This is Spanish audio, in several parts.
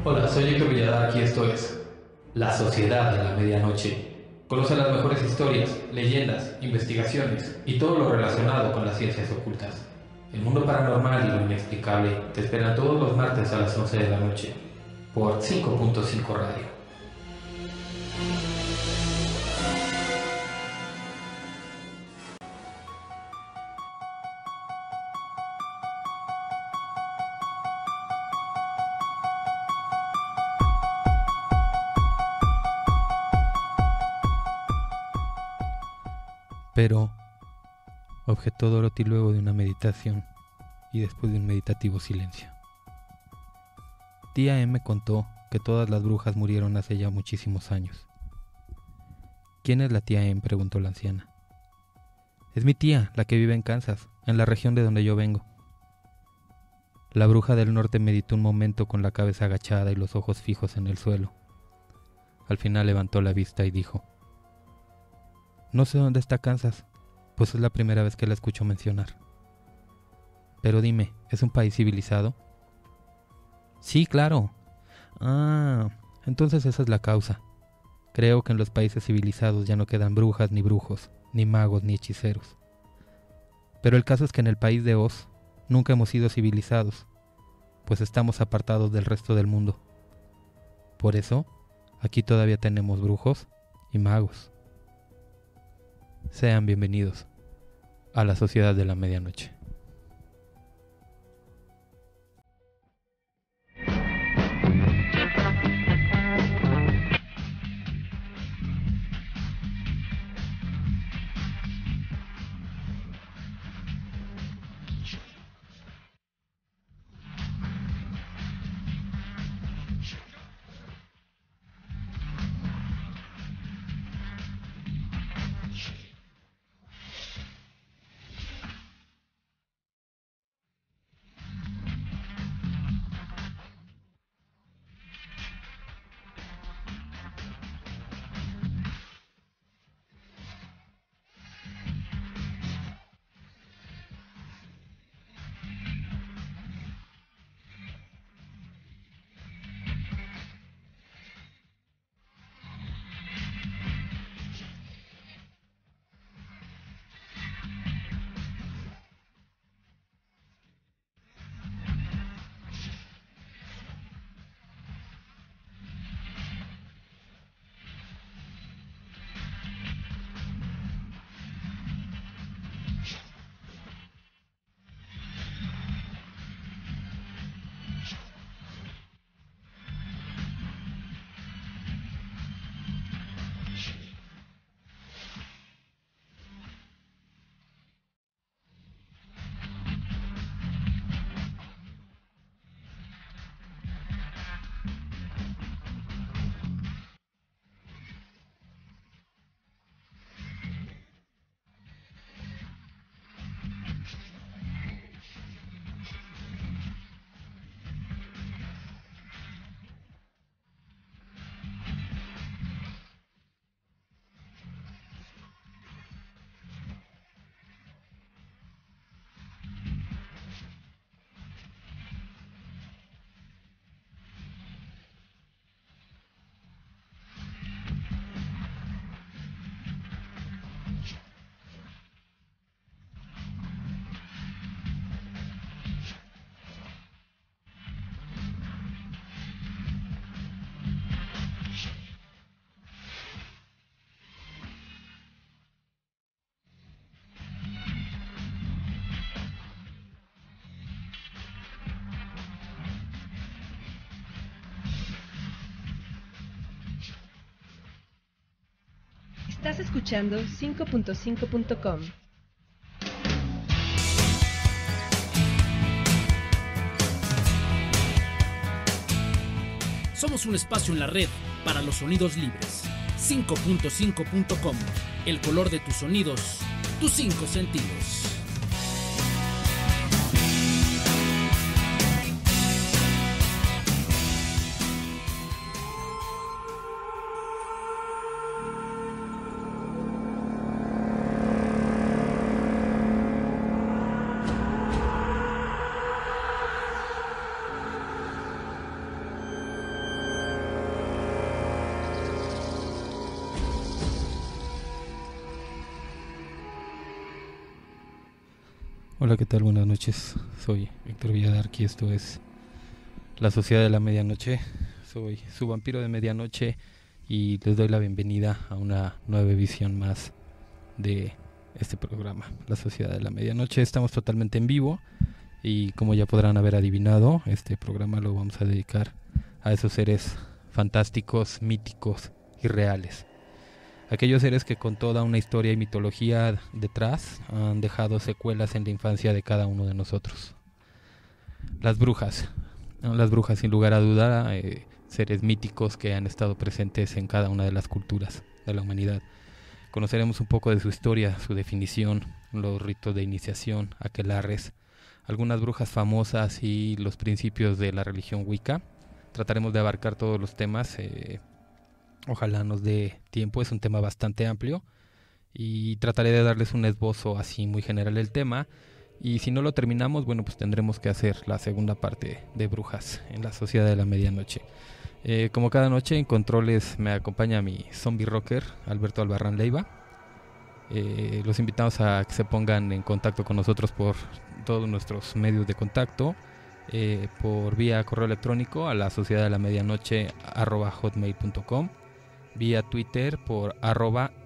Hola, soy Héctor Villada, y esto es La Sociedad de la Medianoche. Conoce las mejores historias, leyendas, investigaciones y todo lo relacionado con las ciencias ocultas. El mundo paranormal y lo inexplicable te esperan todos los martes a las 11 de la noche por 5.5 Radio. Pero, objetó Dorothy luego de una meditación y después de un meditativo silencio. Tía M contó que todas las brujas murieron hace ya muchísimos años. ¿Quién es la tía M?, preguntó la anciana. Es mi tía, la que vive en Kansas, en la región de donde yo vengo. La bruja del norte meditó un momento con la cabeza agachada y los ojos fijos en el suelo. Al final levantó la vista y dijo: No sé dónde está Kansas, pues es la primera vez que la escucho mencionar. Pero dime, ¿es un país civilizado? Sí, claro. Ah, entonces esa es la causa. Creo que en los países civilizados ya no quedan brujas ni brujos, ni magos ni hechiceros. Pero el caso es que en el país de Oz nunca hemos sido civilizados, pues estamos apartados del resto del mundo. Por eso, aquí todavía tenemos brujos y magos. Sean bienvenidos a la Sociedad de la Medianoche. Estás escuchando 5.5.com. Somos un espacio en la red para los sonidos libres. 5.5.com. El color de tus sonidos, tus 5 sentidos. Hola, ¿qué tal? Buenas noches. Soy Héctor Villadark y esto es La Sociedad de la Medianoche. Soy su vampiro de medianoche y les doy la bienvenida a una nueva edición más de este programa, La Sociedad de la Medianoche. Estamos totalmente en vivo y como ya podrán haber adivinado, este programa lo vamos a dedicar a esos seres fantásticos, míticos y reales. Aquellos seres que con toda una historia y mitología detrás han dejado secuelas en la infancia de cada uno de nosotros. Las brujas sin lugar a duda, seres míticos que han estado presentes en cada una de las culturas de la humanidad. Conoceremos un poco de su historia, su definición, los ritos de iniciación, aquelarres, algunas brujas famosas y los principios de la religión Wicca. Trataremos de abarcar todos los temas. Ojalá nos dé tiempo, es un tema bastante amplio y trataré de darles un esbozo así muy general del tema, y si no lo terminamos, bueno, pues tendremos que hacer la segunda parte de brujas en La Sociedad de la Medianoche. Como cada noche en controles me acompaña mi zombie rocker Alberto Albarrán Leiva. Los invitamos a que se pongan en contacto con nosotros por todos nuestros medios de contacto, por vía correo electrónico a la sociedad de la medianoche @hotmail.com, vía Twitter por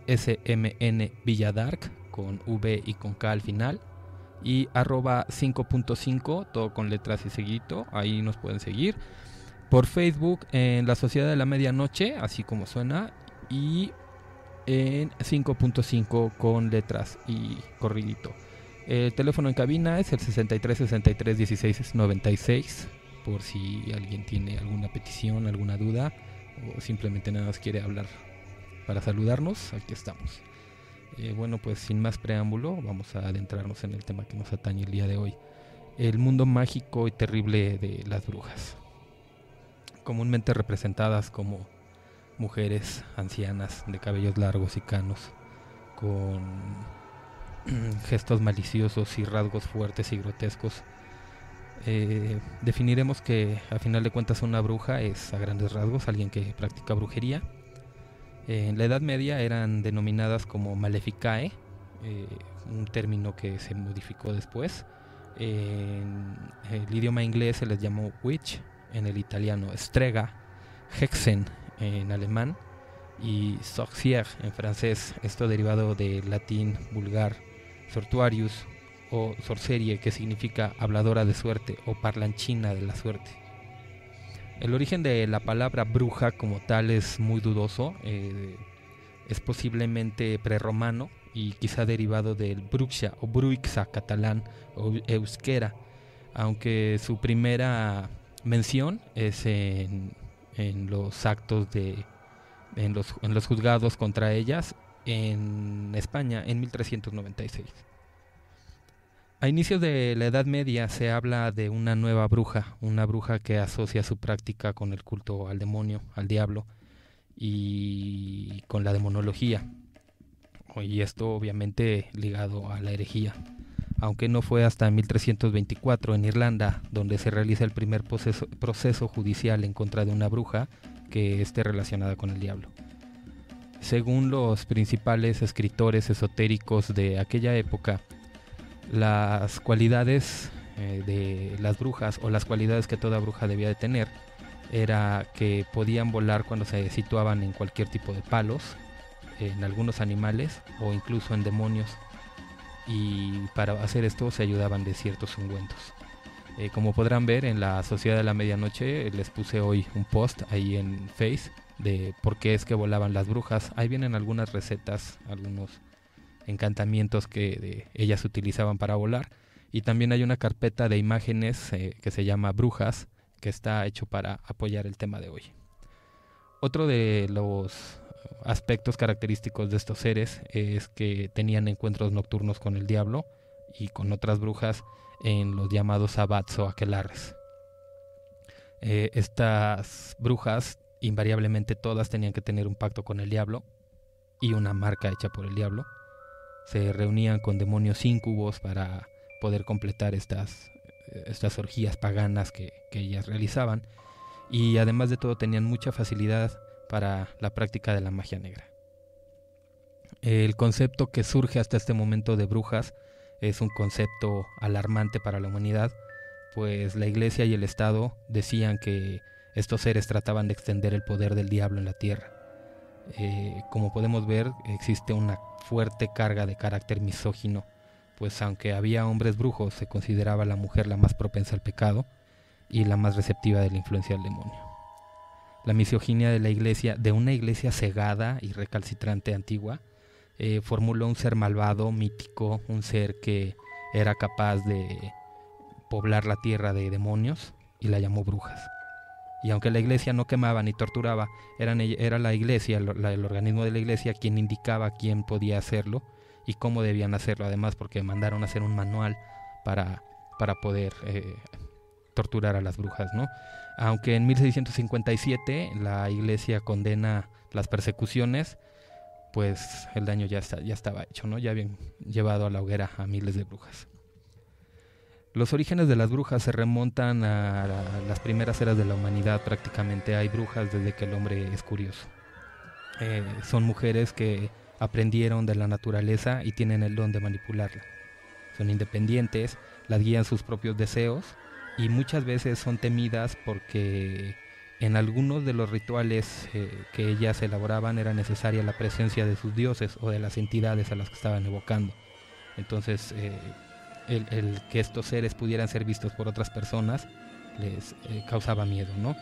@smnvilladark con V y con K al final, y @5.5, todo con letras y seguito, ahí nos pueden seguir. Por Facebook en La Sociedad de la Medianoche, así como suena, y en 5.5 con letras y corridito. El teléfono en cabina es el 63 63 16 96, por si alguien tiene alguna petición, alguna duda, o simplemente nada más quiere hablar para saludarnos. Aquí estamos. Bueno, pues sin más preámbulo, vamos a adentrarnos en el tema que nos atañe el día de hoy: el mundo mágico y terrible de las brujas, comúnmente representadas como mujeres ancianas de cabellos largos y canos, con gestos maliciosos y rasgos fuertes y grotescos. Definiremos que a final de cuentas una bruja es, a grandes rasgos, alguien que practica brujería. En la Edad Media eran denominadas como maleficae, un término que se modificó después. En el idioma inglés se les llamó witch, en el italiano strega, hexen en alemán y sorcière en francés, esto derivado del latín vulgar sortuarius o sorcerie, que significa habladora de suerte o parlanchina de la suerte. El origen de la palabra bruja como tal es muy dudoso, es posiblemente prerromano y quizá derivado del bruxa o bruixa catalán o euskera, aunque su primera mención es en los actos en los juzgados contra ellas en España en 1396. A inicios de la Edad Media se habla de una nueva bruja, una bruja que asocia su práctica con el culto al demonio, al diablo, y con la demonología, y esto obviamente ligado a la herejía, aunque no fue hasta 1324 en Irlanda donde se realiza el primer proceso judicial en contra de una bruja que esté relacionada con el diablo. Según los principales escritores esotéricos de aquella época, las cualidades de las brujas, o las cualidades que toda bruja debía de tener, era que podían volar cuando se situaban en cualquier tipo de palos, en algunos animales o incluso en demonios, y para hacer esto se ayudaban de ciertos ungüentos. Como podrán ver en La Sociedad de la Medianoche, les puse hoy un post ahí en Face de por qué es que volaban las brujas. Ahí vienen algunas recetas, algunos encantamientos que ellas utilizaban para volar, y también hay una carpeta de imágenes que se llama Brujas, que está hecho para apoyar el tema de hoy. Otro de los aspectos característicos de estos seres es que tenían encuentros nocturnos con el diablo y con otras brujas en los llamados sabbats o aquelarres. Estas brujas, invariablemente todas, tenían que tener un pacto con el diablo y una marca hecha por el diablo. Se reunían con demonios íncubos para poder completar estas orgías paganas que ellas realizaban, y además de todo tenían mucha facilidad para la práctica de la magia negra. El concepto que surge hasta este momento de brujas es un concepto alarmante para la humanidad, pues la Iglesia y el Estado decían que estos seres trataban de extender el poder del diablo en la tierra. Como podemos ver, existe una fuerte carga de carácter misógino, pues aunque había hombres brujos, se consideraba a la mujer la más propensa al pecado y la más receptiva de la influencia del demonio. La misoginia de la Iglesia, de una Iglesia cegada y recalcitrante antigua, formuló un ser malvado, mítico, un ser que era capaz de poblar la tierra de demonios, y la llamó brujas. Y aunque la Iglesia no quemaba ni torturaba, era la Iglesia, el organismo de la Iglesia, quien indicaba quién podía hacerlo y cómo debían hacerlo. Además, porque mandaron a hacer un manual para poder torturar a las brujas, ¿no? Aunque en 1657 la Iglesia condena las persecuciones, pues el daño ya estaba hecho, ¿no? Ya habían llevado a la hoguera a miles de brujas. Los orígenes de las brujas se remontan a las primeras eras de la humanidad. Prácticamente hay brujas desde que el hombre es curioso. Son mujeres que aprendieron de la naturaleza y tienen el don de manipularla. Son independientes, las guían sus propios deseos y muchas veces son temidas porque en algunos de los rituales que ellas elaboraban era necesaria la presencia de sus dioses o de las entidades a las que estaban evocando. Entonces, el que estos seres pudieran ser vistos por otras personas les causaba miedo, ¿no?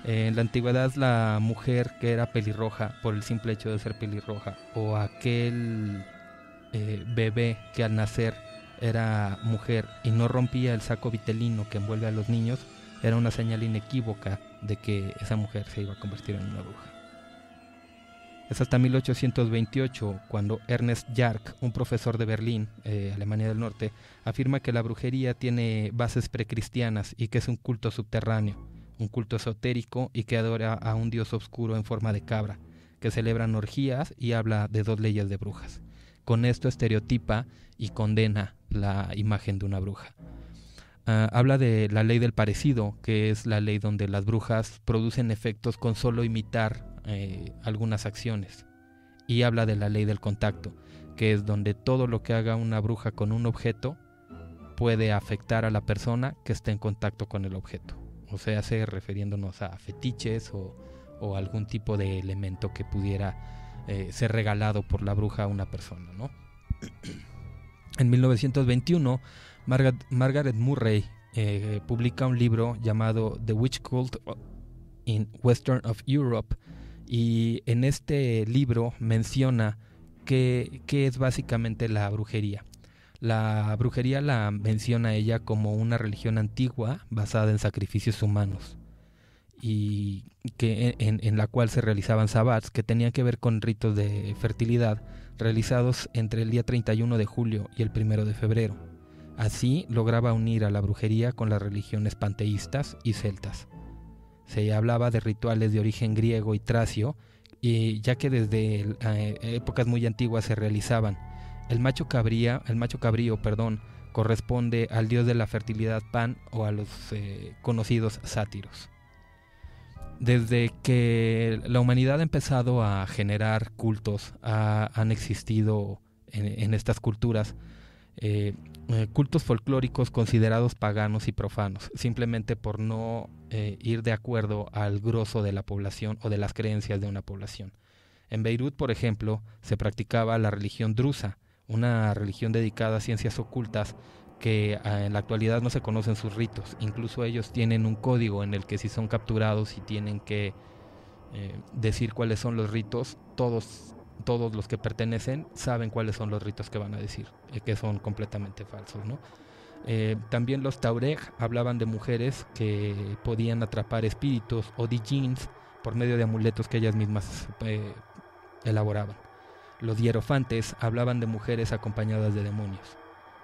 En la antigüedad, la mujer que era pelirroja por el simple hecho de ser pelirroja, o aquel bebé que al nacer era mujer y no rompía el saco vitelino que envuelve a los niños, era una señal inequívoca de que esa mujer se iba a convertir en una bruja. Es hasta 1828 cuando Ernest Jark, un profesor de Berlín, Alemania del Norte, afirma que la brujería tiene bases precristianas y que es un culto subterráneo, un culto esotérico y que adora a un dios oscuro en forma de cabra, que celebran orgías y habla de 2 leyes de brujas. Con esto estereotipa y condena la imagen de una bruja. Habla de la ley del parecido, que es la ley donde las brujas producen efectos con solo imitar algunas acciones, y habla de la ley del contacto, que es donde todo lo que haga una bruja con un objeto puede afectar a la persona que esté en contacto con el objeto, o sea, refiriéndonos a fetiches o algún tipo de elemento que pudiera ser regalado por la bruja a una persona, ¿no? En 1921 Margaret Murray publica un libro llamado The Witch Cult in Western of Europe, y en este libro menciona qué es básicamente la brujería. La brujería la menciona ella como una religión antigua basada en sacrificios humanos, y que en la cual se realizaban sabbats que tenían que ver con ritos de fertilidad realizados entre el día 31 de julio y el 1 de febrero. Así lograba unir a la brujería con las religiones panteístas y celtas. Se hablaba de rituales de origen griego y tracio, y ya que desde épocas muy antiguas se realizaban. El macho cabrío, corresponde al dios de la fertilidad Pan o a los conocidos sátiros. Desde que la humanidad ha empezado a generar cultos, han existido en estas culturas cultos folclóricos considerados paganos y profanos, simplemente por no ir de acuerdo al grosso de la población o de las creencias de una población. En Beirut, por ejemplo, se practicaba la religión drusa, una religión dedicada a ciencias ocultas que en la actualidad no se conocen sus ritos. Incluso ellos tienen un código en el que si son capturados y tienen que decir cuáles son los ritos, todos los que pertenecen saben cuáles son los ritos que van a decir, que son completamente falsos, ¿no? También los Tuareg hablaban de mujeres que podían atrapar espíritus o djinns por medio de amuletos que ellas mismas elaboraban. Los hierofantes hablaban de mujeres acompañadas de demonios.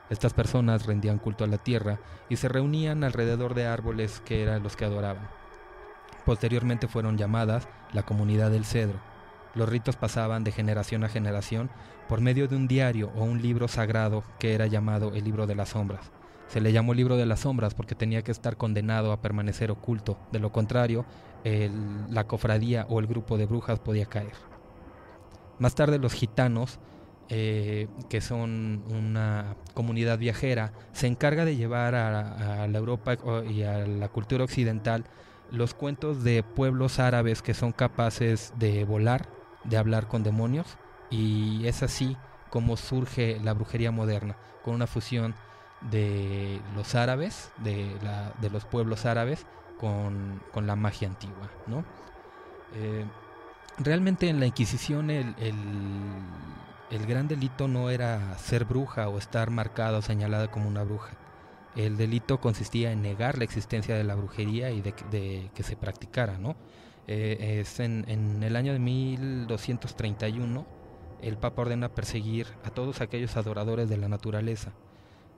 Estas personas rendían culto a la tierra y se reunían alrededor de árboles que eran los que adoraban. Posteriormente fueron llamadas la Comunidad del Cedro. Los ritos pasaban de generación a generación por medio de un diario o un libro sagrado que era llamado el Libro de las Sombras. Se le llamó Libro de las Sombras porque tenía que estar condenado a permanecer oculto. De lo contrario, la cofradía o el grupo de brujas podía caer. Más tarde los gitanos que son una comunidad viajera, se encarga de llevar a la Europa y a la cultura occidental los cuentos de pueblos árabes que son capaces de volar, de hablar con demonios, y es así como surge la brujería moderna, con una fusión de los árabes, de los pueblos árabes, con la magia antigua, ¿no? Realmente en la Inquisición el gran delito no era ser bruja o estar marcada o señalada como una bruja. El delito consistía en negar la existencia de la brujería y de que se practicara, ¿no? Es en el año de 1231 el Papa ordena perseguir a todos aquellos adoradores de la naturaleza.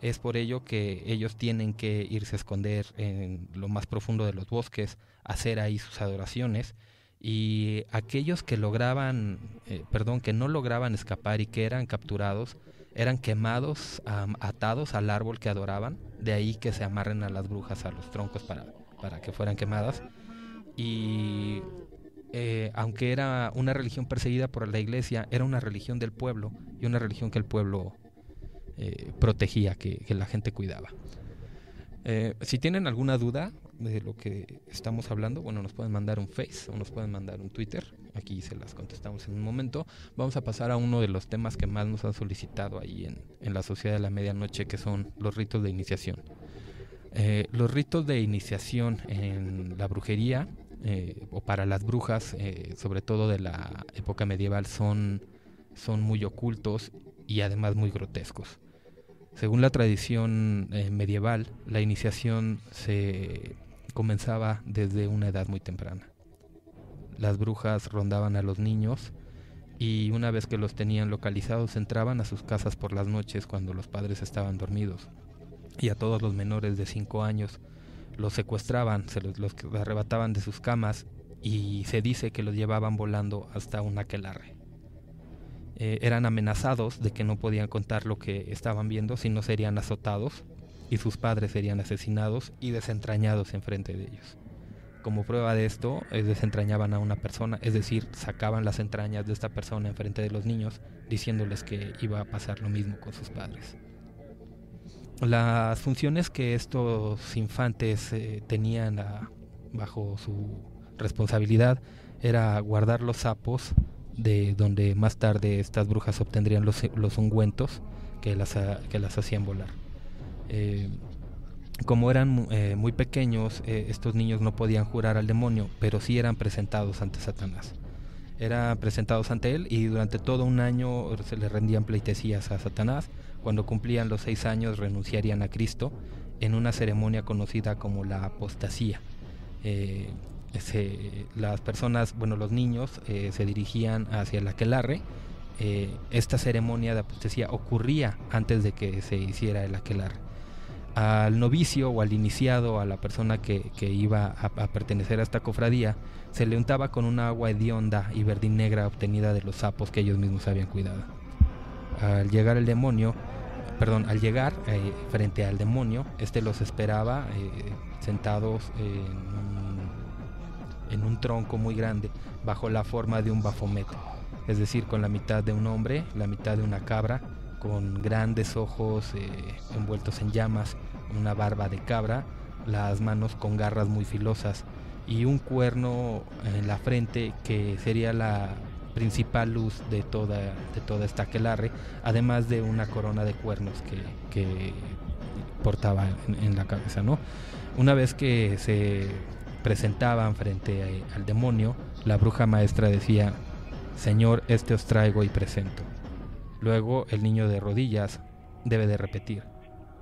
Es por ello que ellos tienen que irse a esconder en lo más profundo de los bosques, hacer ahí sus adoraciones, y aquellos que que no lograban escapar y que eran capturados, eran quemados, atados al árbol que adoraban. De ahí que se amarren a las brujas a los troncos para que fueran quemadas. Y aunque era una religión perseguida por la iglesia, era una religión del pueblo, y una religión que el pueblo protegía, que la gente cuidaba. Si tienen alguna duda de lo que estamos hablando, bueno, nos pueden mandar un Face o nos pueden mandar un Twitter. Aquí se las contestamos en un momento. Vamos a pasar a uno de los temas que más nos han solicitado ahí en la Sociedad de la Medianoche, que son los ritos de iniciación. Los ritos de iniciación en la brujería, o para las brujas, sobre todo de la época medieval, son muy ocultos y además muy grotescos. Según la tradición medieval, la iniciación se comenzaba desde una edad muy temprana. Las brujas rondaban a los niños y una vez que los tenían localizados entraban a sus casas por las noches cuando los padres estaban dormidos, y a todos los menores de 5 años los secuestraban, los arrebataban de sus camas y se dice que los llevaban volando hasta un aquelarre. Eran amenazados de que no podían contar lo que estaban viendo, si no serían azotados, y sus padres serían asesinados y desentrañados enfrente de ellos. Como prueba de esto, desentrañaban a una persona, es decir, sacaban las entrañas de esta persona enfrente de los niños, diciéndoles que iba a pasar lo mismo con sus padres. Las funciones que estos infantes tenían bajo su responsabilidad era guardar los sapos, de donde más tarde estas brujas obtendrían los ungüentos que las hacían volar. Como eran muy pequeños, estos niños no podían jurar al demonio, pero sí eran presentados ante Satanás. Eran presentados ante él y durante todo un año se le rendían pleitesías a Satanás. Cuando cumplían los 6 años renunciarían a Cristo en una ceremonia conocida como la apostasía. Las personas, los niños se dirigían hacia el aquelarre. Esta ceremonia de apostasía ocurría antes de que se hiciera el aquelarre. Al novicio o al iniciado, a la persona que iba a pertenecer a esta cofradía, se le untaba con una agua hedionda y verdinegra obtenida de los sapos que ellos mismos habían cuidado. Al llegar frente al demonio, este los esperaba sentados en un tronco muy grande, bajo la forma de un Baphomet, es decir, con la mitad de un hombre, la mitad de una cabra, con grandes ojos envueltos en llamas, una barba de cabra, las manos con garras muy filosas y un cuerno en la frente que sería la principal luz de toda esta aquelarre, además de una corona de cuernos que portaba en la cabeza, ¿no? Una vez que se presentaban frente al demonio, la bruja maestra decía: «Señor, os traigo y presento». Luego el niño de rodillas debe de repetir: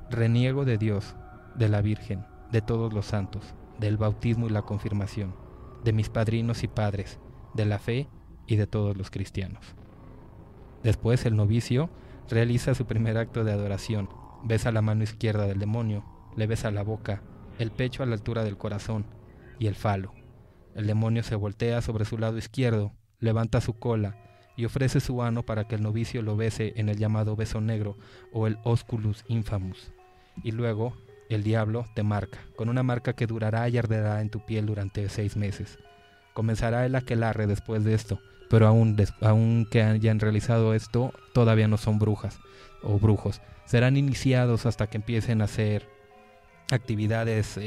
«Reniego de Dios, de la Virgen, de todos los santos, del bautismo y la confirmación, de mis padrinos y padres, de la fe y de todos los cristianos». Después el novicio realiza su primer acto de adoración, besa la mano izquierda del demonio, le besa la boca, el pecho a la altura del corazón y el falo. El demonio se voltea sobre su lado izquierdo, levanta su cola y ofrece su ano para que el novicio lo bese en el llamado beso negro o el osculus infamus. Y luego el diablo te marca, con una marca que durará y arderá en tu piel durante 6 meses. Comenzará el aquelarre después de esto, pero aún que hayan realizado esto, todavía no son brujas o brujos. Serán iniciados hasta que empiecen a hacer actividades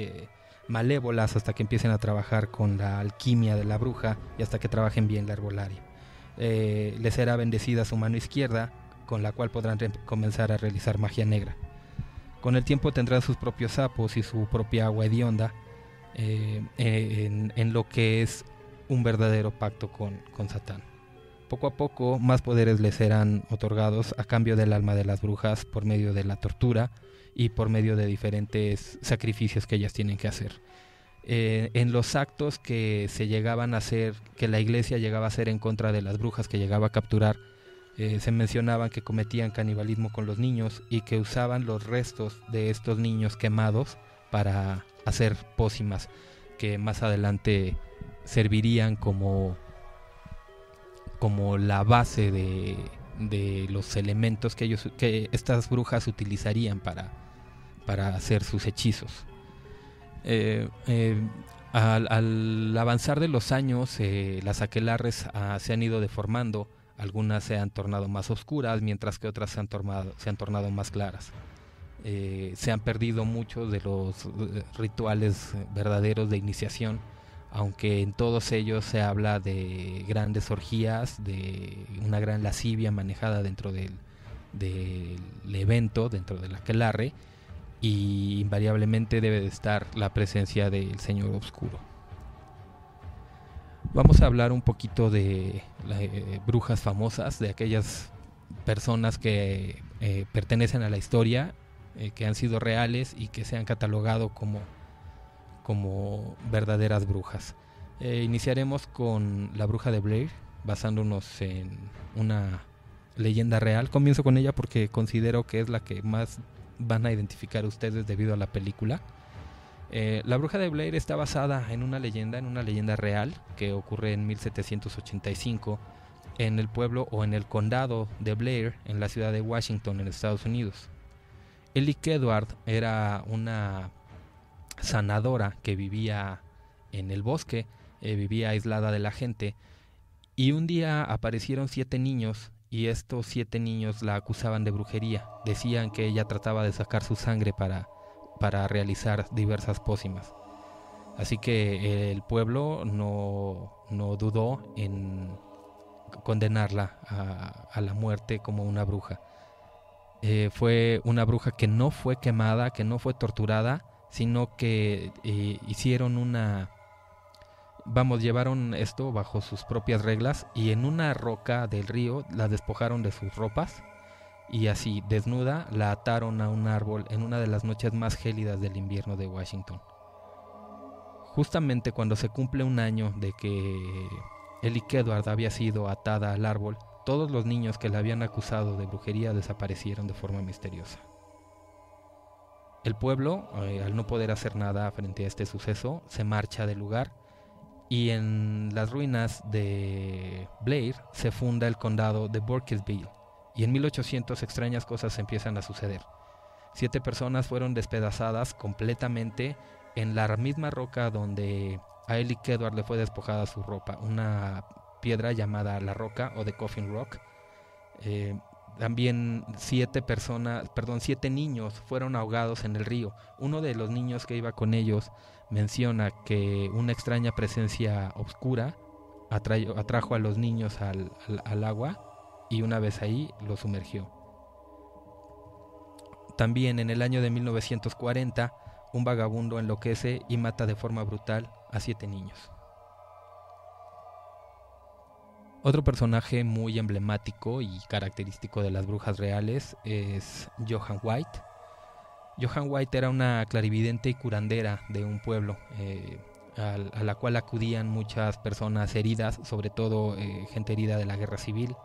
malévolas, hasta que empiecen a trabajar con la alquimia de la bruja y hasta que trabajen bien la herbolaria. Les será bendecida su mano izquierda, con la cual podrán comenzar a realizar magia negra. Con el tiempo tendrán sus propios sapos y su propia agua hedionda, en lo que es un verdadero pacto con Satán. Poco a poco más poderes les serán otorgados a cambio del alma de las brujas por medio de la tortura y por medio de diferentes sacrificios que ellas tienen que hacer. En los actos que se llegaban a hacer, que la iglesia llegaba a hacer en contra de las brujas que llegaba a capturar, se mencionaban que cometían canibalismo con los niños y que usaban los restos de estos niños quemados para hacer pócimas que más adelante servirían como la base de los elementos que estas brujas utilizarían para hacer sus hechizos. Al avanzar de los años, las aquelarres se han ido deformando. Algunas se han tornado más oscuras, mientras que otras se han tornado más claras. Se han perdido muchos de los rituales verdaderos de iniciación, aunque en todos ellos se habla de grandes orgías, de una gran lascivia manejada dentro del evento, dentro del aquelarre, y invariablemente debe de estar la presencia del Señor Oscuro. Vamos a hablar un poquito de brujas famosas, de aquellas personas que pertenecen a la historia, que han sido reales y que se han catalogado como verdaderas brujas. Iniciaremos con la bruja de Blair, basándonos en una leyenda real. Comienzo con ella porque considero que es la que más van a identificar ustedes debido a la película. La bruja de Blair está basada en una leyenda real que ocurre en 1785 en el pueblo o en el condado de Blair, en la ciudad de Washington, en Estados Unidos. Ellie Kedward era una sanadora que vivía en el bosque, vivía aislada de la gente, y un día aparecieron 7 niños y estos 7 niños la acusaban de brujería. Decían que ella trataba de sacar su sangre para realizar diversas pócimas. Así que el pueblo no dudó en condenarla a la muerte como una bruja. Fue una bruja que no fue quemada, que no fue torturada, sino que llevaron esto bajo sus propias reglas y en una roca del río la despojaron de sus ropas y así, desnuda, la ataron a un árbol en una de las noches más gélidas del invierno de Washington. Justamente cuando se cumple un año de que Ellie Kedward había sido atada al árbol, todos los niños que la habían acusado de brujería desaparecieron de forma misteriosa. El pueblo, al no poder hacer nada frente a este suceso, se marcha del lugar y en las ruinas de Blair se funda el condado de Burkittsville. Y en 1800 extrañas cosas empiezan a suceder. 7 personas fueron despedazadas completamente en la misma roca donde a Ellie Kedward le fue despojada su ropa, una piedra llamada La Roca o The Coffin Rock. También 7 niños fueron ahogados en el río. Uno de los niños que iba con ellos menciona que una extraña presencia oscura atrajo a los niños al agua y una vez ahí los sumergió. También en el año de 1940, un vagabundo enloquece y mata de forma brutal a 7 niños. Otro personaje muy emblemático y característico de las brujas reales es Joan White. Joan White era una clarividente y curandera de un pueblo a la cual acudían muchas personas heridas, sobre todo gente herida de la guerra civil.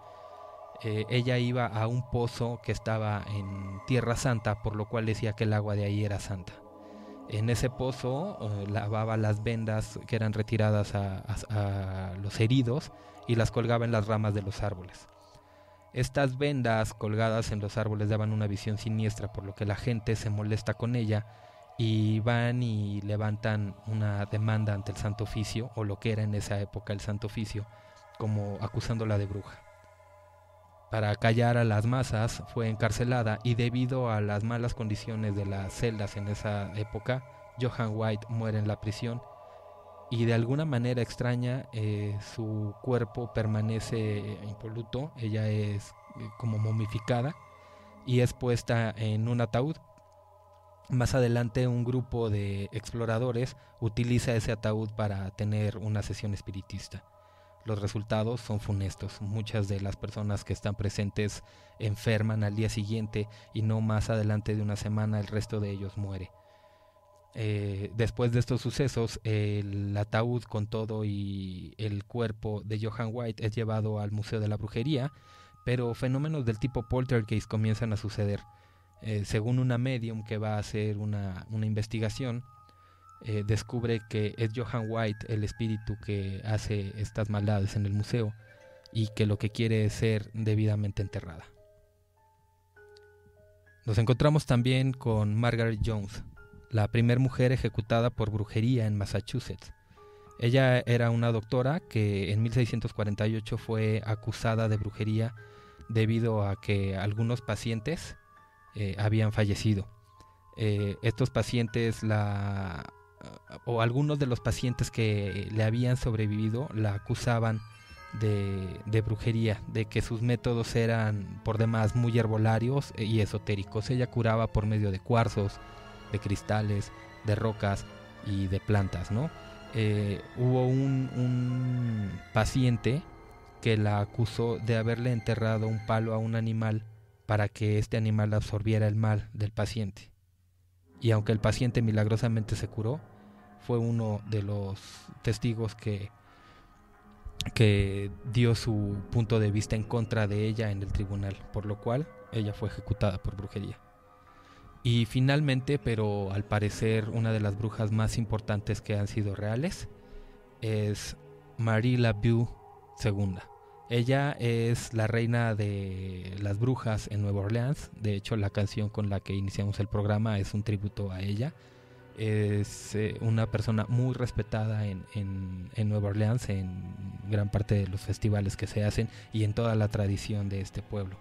Ella iba a un pozo que estaba en Tierra Santa, por lo cual decía que el agua de ahí era santa. En ese pozo lavaba las vendas que eran retiradas a los heridos y las colgaba en las ramas de los árboles. Estas vendas colgadas en los árboles daban una visión siniestra, por lo que la gente se molesta con ella y van y levantan una demanda ante el Santo Oficio, o lo que era en esa época el Santo Oficio, como acusándola de bruja. Para callar a las masas fue encarcelada, y debido a las malas condiciones de las celdas en esa época, Joan White muere en la prisión, y de alguna manera extraña su cuerpo permanece impoluto. Ella es como momificada y es puesta en un ataúd. Más adelante un grupo de exploradores utiliza ese ataúd para tener una sesión espiritista. Los resultados son funestos. Muchas de las personas que están presentes enferman al día siguiente, y no más adelante de una semana el resto de ellos muere. Después de estos sucesos, el ataúd con todo y el cuerpo de Joan White es llevado al Museo de la Brujería, pero fenómenos del tipo poltergeist comienzan a suceder. Según una medium que va a hacer una investigación, descubre que es Joan White el espíritu que hace estas maldades en el museo, y que lo que quiere es ser debidamente enterrada. Nos encontramos también con Margaret Jones, la primera mujer ejecutada por brujería en Massachusetts. Ella era una doctora que en 1648 fue acusada de brujería debido a que algunos pacientes habían fallecido. Estos pacientes o algunos de los pacientes que le habían sobrevivido la acusaban de brujería, de que sus métodos eran por demás muy herbolarios y esotéricos. Ella curaba por medio de cuarzos, de cristales, de rocas y de plantas, ¿no? Hubo un paciente que la acusó de haberle enterrado un palo a un animal para que este animal absorbiera el mal del paciente. Y aunque el paciente milagrosamente se curó, fue uno de los testigos que dio su punto de vista en contra de ella en el tribunal, por lo cual ella fue ejecutada por brujería. Y finalmente, pero al parecer una de las brujas más importantes que han sido reales, es Marie Laveau II. Ella es la reina de las brujas en Nueva Orleans. De hecho, la canción con la que iniciamos el programa es un tributo a ella. Es una persona muy respetada en Nueva Orleans, en gran parte de los festivales que se hacen y en toda la tradición de este pueblo.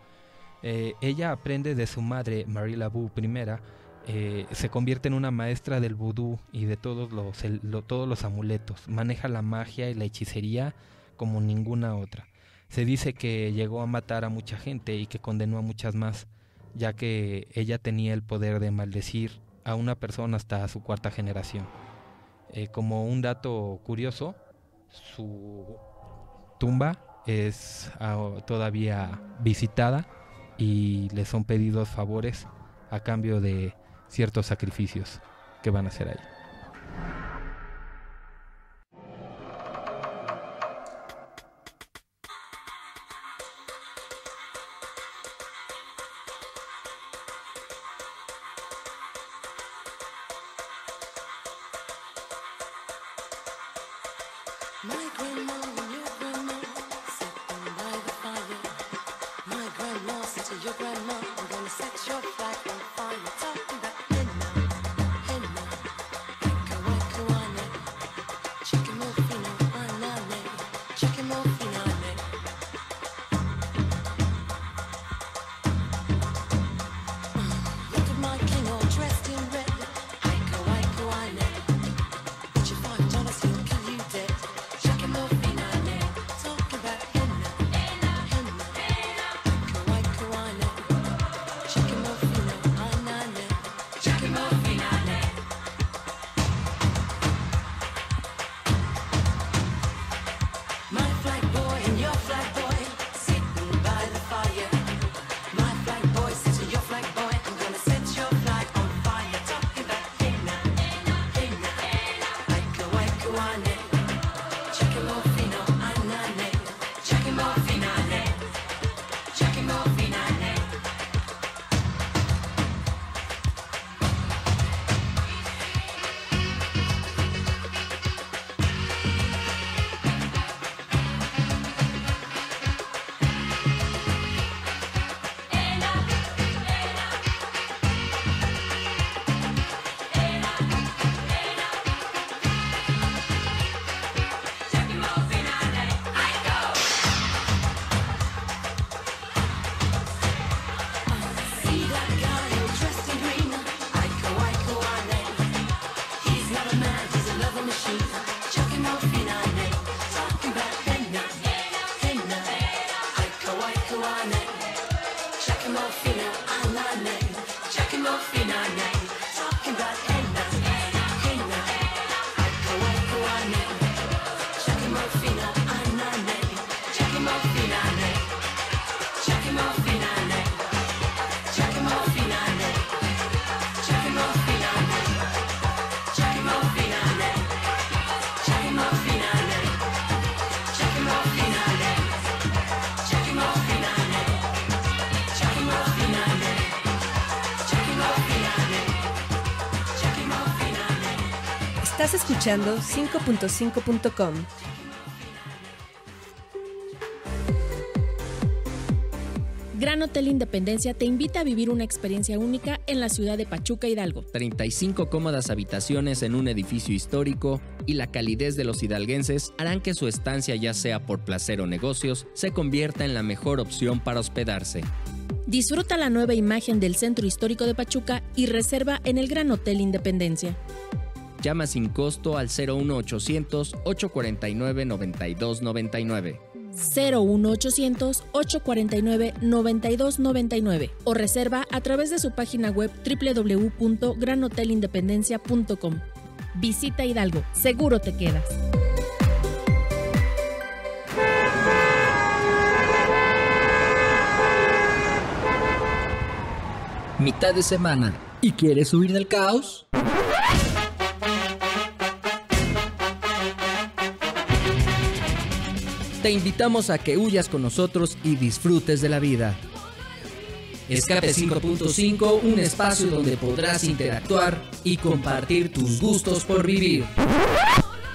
Ella aprende de su madre, Marie Laveau I, se convierte en una maestra del vudú y de todos los amuletos. Maneja la magia y la hechicería como ninguna otra. Se dice que llegó a matar a mucha gente y que condenó a muchas más, ya que ella tenía el poder de maldecir a una persona hasta su cuarta generación. Como un dato curioso, su tumba es todavía visitada y le son pedidos favores a cambio de ciertos sacrificios que van a hacer ahí. $5 he'll kill you dead. Shake him off, Estás escuchando 5.5.com. Gran Hotel Independencia te invita a vivir una experiencia única en la ciudad de Pachuca, Hidalgo. 35 cómodas habitaciones en un edificio histórico y la calidez de los hidalguenses harán que su estancia, ya sea por placer o negocios, se convierta en la mejor opción para hospedarse. Disfruta la nueva imagen del Centro Histórico de Pachuca y reserva en el Gran Hotel Independencia. Llama sin costo al 01800 849 9299. 01800 849 9299 o reserva a través de su página web www.granhotelindependencia.com. Visita Hidalgo, seguro te quedas. Mitad de semana. ¿Y quieres huir del caos? Te invitamos a que huyas con nosotros y disfrutes de la vida. Escape 5.5, un espacio donde podrás interactuar y compartir tus gustos por vivir.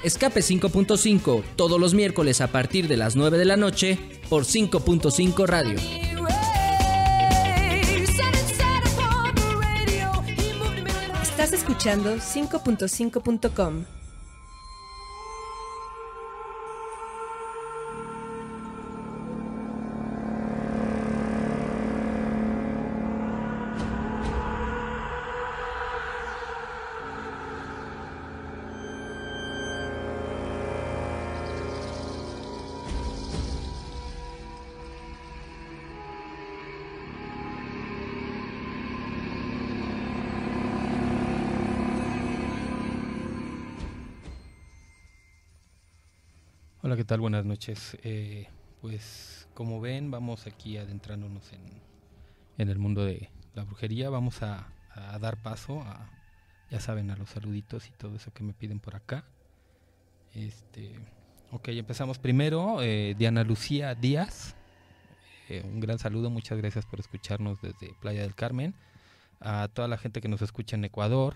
Escape 5.5, todos los miércoles a partir de las 9 de la noche por 5.5 Radio. Estás escuchando 5.5.com. Hola, ¿qué tal? Buenas noches. Pues como ven, vamos aquí adentrándonos en el mundo de la brujería. Vamos a dar paso a, ya saben, a los saluditos y todo eso que me piden por acá. Ok, empezamos primero. Diana Lucía Díaz, un gran saludo, muchas gracias por escucharnos desde Playa del Carmen. A toda la gente que nos escucha en Ecuador,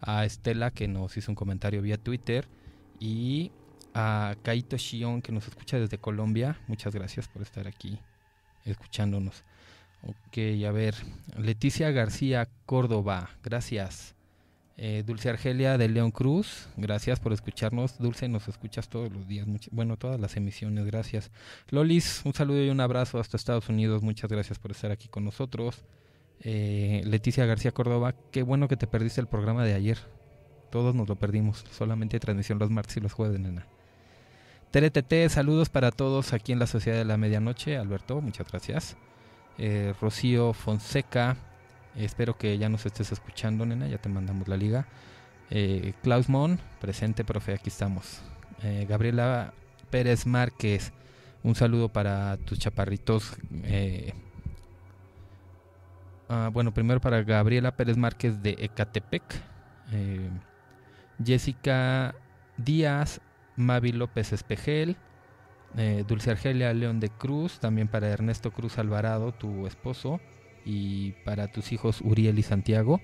a Estela que nos hizo un comentario vía Twitter y a Kaito Shion que nos escucha desde Colombia. Muchas gracias por estar aquí escuchándonos. Ok, a ver, Leticia García Córdoba, gracias. Dulce Argelia de León Cruz, gracias por escucharnos. Dulce, nos escuchas todos los días, todas las emisiones, gracias. Lolis, un saludo y un abrazo hasta Estados Unidos, muchas gracias por estar aquí con nosotros. Leticia García Córdoba, qué bueno que te perdiste el programa de ayer. Todos nos lo perdimos, solamente transmisión los martes y los jueves, nena. TRTT, saludos para todos aquí en la Sociedad de la Medianoche. Alberto, muchas gracias. Rocío Fonseca, espero que ya nos estés escuchando, nena, ya te mandamos la liga. Klaus Mon, presente, profe, aquí estamos. Gabriela Pérez Márquez, un saludo para tus chaparritos. Primero para Gabriela Pérez Márquez de Ecatepec. Jessica Díaz, Mavi López Espejel, Dulce Argelia León de Cruz, también para Ernesto Cruz Alvarado, tu esposo, y para tus hijos Uriel y Santiago.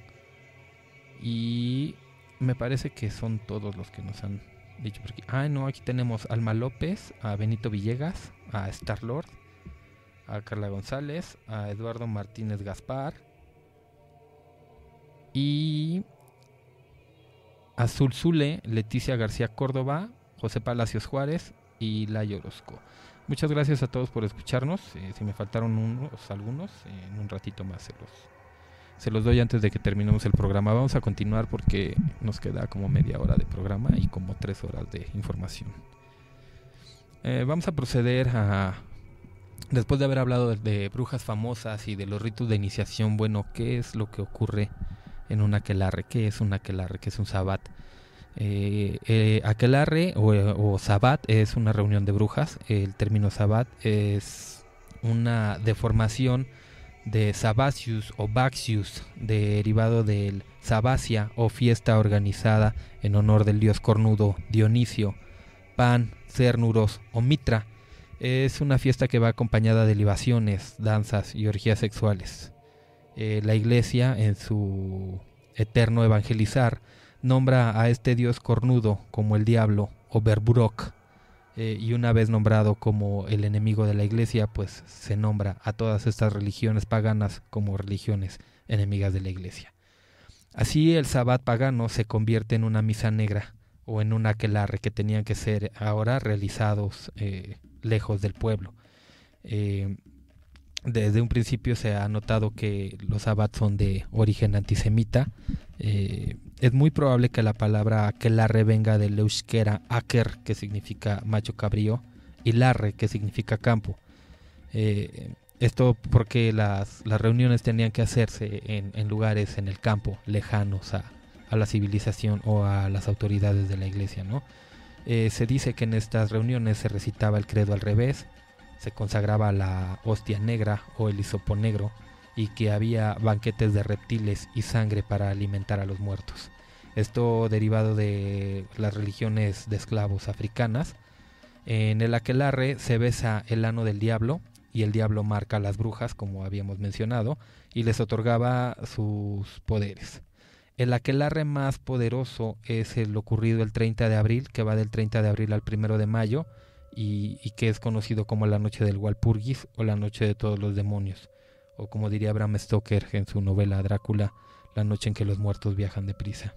Y me parece que son todos los que nos han dicho por aquí. Aquí tenemos a Alma López, a Benito Villegas, a Starlord, a Carla González, a Eduardo Martínez Gaspar y a Zulzule, Leticia García Córdoba, José Palacios Juárez y Layo Orozco. Muchas gracias a todos por escucharnos. Si me faltaron algunos, en un ratito más Se los doy antes de que terminemos el programa. Vamos a continuar porque nos queda como media hora de programa y como 3 horas de información. Vamos a proceder después de haber hablado de brujas famosas y de los ritos de iniciación. Bueno, ¿qué es lo que ocurre en un aquelarre? ¿Qué es un aquelarre? ¿Qué es un sabbat? Aquelarre o sabbat es una reunión de brujas. El término sabbat es una deformación de Sabacius o Baxius, derivado del Sabacia o fiesta organizada en honor del dios cornudo Dionisio, Pan, Cernuros o Mitra. Es una fiesta que va acompañada de libaciones, danzas y orgías sexuales. La iglesia, en su eterno evangelizar, nombra a este dios cornudo como el diablo o Berburok. Y una vez nombrado como el enemigo de la iglesia, pues se nombra a todas estas religiones paganas como religiones enemigas de la iglesia. Así el sabbat pagano se convierte en una misa negra o en un aquelarre que tenían que ser ahora realizados lejos del pueblo. Desde un principio se ha notado que los sabbats son de origen antisemita. Es muy probable que la palabra aquelarre venga del euskera aker, que significa macho cabrío, y larre, que significa campo. Esto porque las reuniones tenían que hacerse en lugares en el campo, lejanos a la civilización o a las autoridades de la iglesia, ¿no? Se dice que en estas reuniones se recitaba el credo al revés, se consagraba la hostia negra o el hisopo negro, y que había banquetes de reptiles y sangre para alimentar a los muertos. Esto derivado de las religiones de esclavos africanas. En el aquelarre se besa el ano del diablo, y el diablo marca a las brujas, como habíamos mencionado, y les otorgaba sus poderes. El aquelarre más poderoso es el ocurrido el 30 de abril, que va del 30 de abril al 1 de mayo, y que es conocido como la noche del Walpurgis o la noche de todos los demonios, o como diría Bram Stoker en su novela Drácula, la noche en que los muertos viajan deprisa.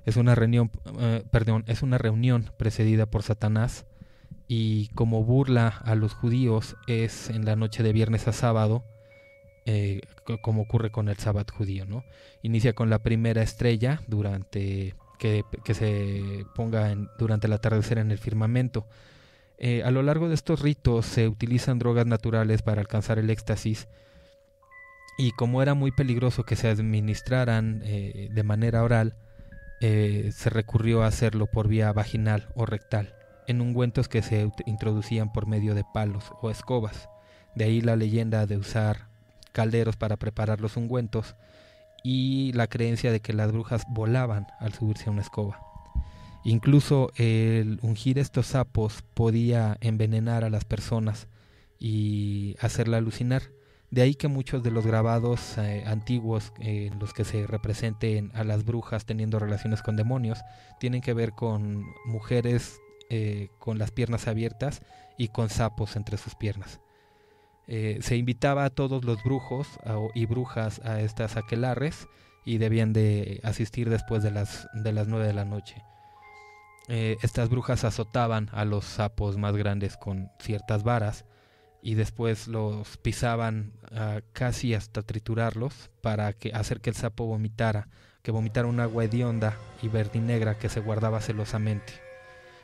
Es una reunión precedida por Satanás, y como burla a los judíos es en la noche de viernes a sábado, como ocurre con el sábado judío, ¿no? Inicia con la primera estrella que se ponga durante el atardecer en el firmamento. A lo largo de estos ritos se utilizan drogas naturales para alcanzar el éxtasis, y como era muy peligroso que se administraran de manera oral, se recurrió a hacerlo por vía vaginal o rectal, en ungüentos que se introducían por medio de palos o escobas. De ahí la leyenda de usar calderos para preparar los ungüentos, y la creencia de que las brujas volaban al subirse a una escoba. Incluso el ungir estos sapos podía envenenar a las personas y hacerla alucinar. De ahí que muchos de los grabados antiguos en los que se representen a las brujas teniendo relaciones con demonios tienen que ver con mujeres con las piernas abiertas y con sapos entre sus piernas. Se invitaba a todos los brujos y brujas a estas aquelarres, y debían de asistir después de las 9 de la noche. Estas brujas azotaban a los sapos más grandes con ciertas varas, y después los pisaban casi hasta triturarlos para hacer que el sapo vomitara un agua hedionda y verdinegra que se guardaba celosamente.